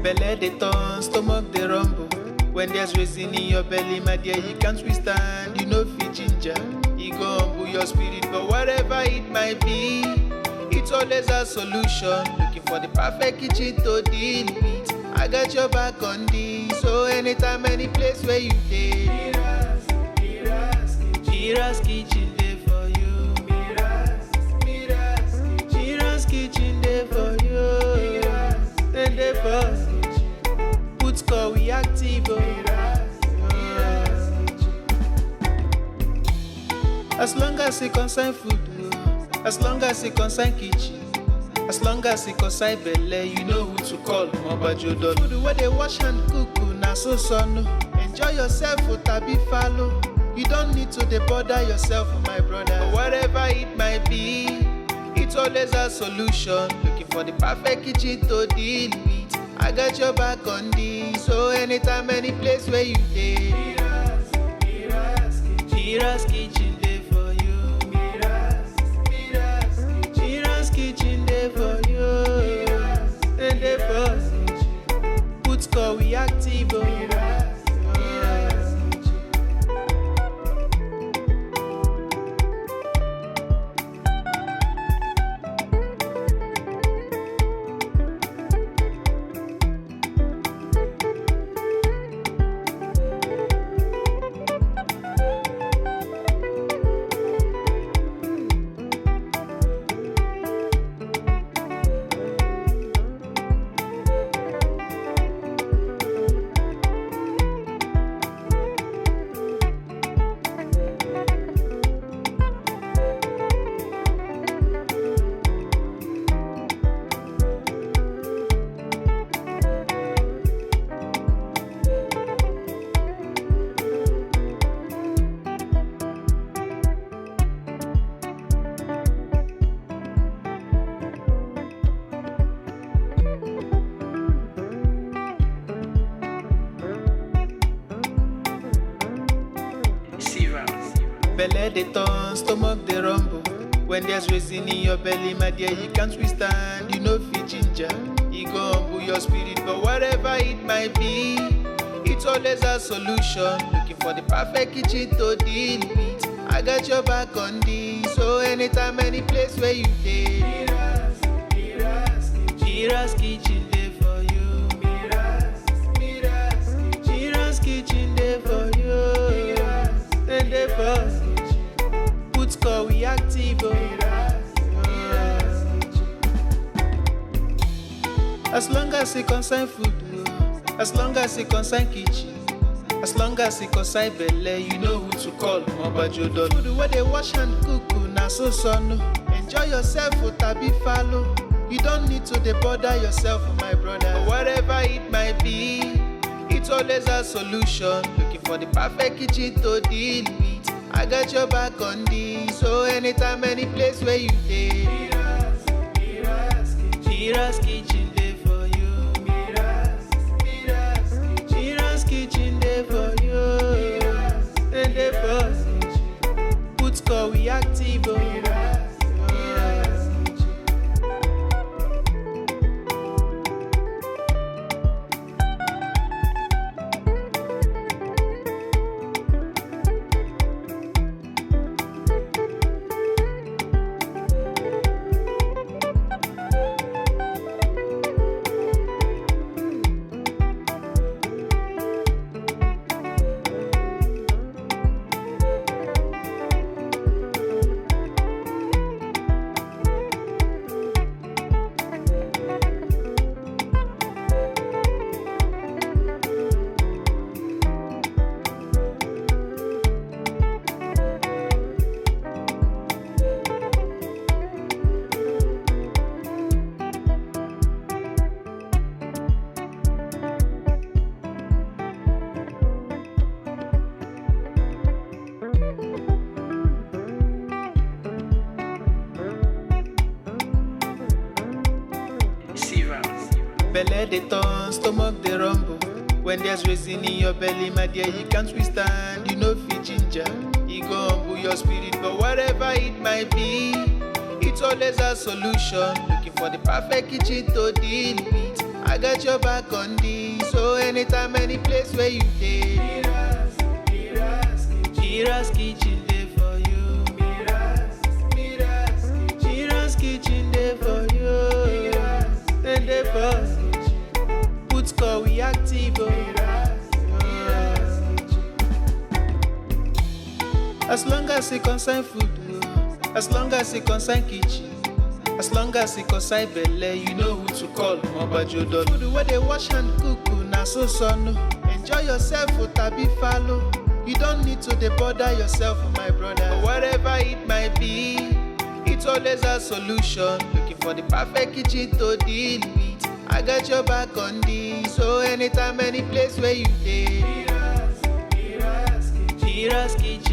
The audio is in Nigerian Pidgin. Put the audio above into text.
Belle dey turn, stomach dey rumble. When there's reason in your belly, my dear, you can't withstand. You know fit ginger, e go humble your spirit. But whatever it might be, it's always a solution. Looking for the perfect kitchen to deal with. I got your back on this. So anytime, any place where you dey, Mira's kitchen dey for you. Mira's kitchen dey for you. Then dey for put score we active. As long as it concern food, as long as it concern kitchen, as long as it concern belle, you know who to call. Mobajodo. Food where they wash and cook, na so no. Enjoy yourself, tabi follow. You don't need to dey bother yourself, my brother. But whatever it might be, it's always a solution. Looking for the perfect kitchen to deal with. I got your back on this. So anytime, any place where you dey, Mira's kitchen dey for you. Mira's kitchen dey for you. And dey for put score we active. Belle dey turn, stomach dey rumble. When there's reason in your belly, my dear, you can't withstand. You know fit ginger, e go humble your spirit. But whatever it might be, it's always a solution. Looking for the perfect kitchen to deal with. I got your back on this. So anytime, any place where you dey, Mira's kitchen dey for you. Mira's kitchen dey for you. And dey for put score we active. As long as it concern food, as long as it concern kitchen, as long as it concern belle, you know who to call. Mobajodo. Food where they wash and cook, na so no. Enjoy yourself, tabi follow. You don't need to dey bother yourself, my brother. But whatever it might be, it's always a solution. Looking for the perfect kitchen to deal with. I got your back on this. So anytime, any place where you dey, Mira's kitchen dey for you. Mira's kitchen dey for you. And dey for put score we active. Belle dey turn, stomach dey rumble. When there's reason in your belly, my dear, you can't withstand. You know fit ginger, e go humble your spirit. But whatever it might be, it's always a solution. Looking for the perfect kitchen to deal with. I got your back on this. So anytime, any place where you dey, Mira's kitchen dey for you. Mira's kitchen dey for you. And dey for you. Put call we active. As long as it concern food, as long as it concern kitchen, as long as it concern belle, you know who to call. Mobajodo. Food where they wash and cook, na so son. Enjoy yourself, tabi follow. You don't need to bother yourself, my brother. Whatever it might be, it's always a solution. Looking for the perfect kitchen to deal with. I got your back on this. So anytime, any place where you dey, Mira's kitchen.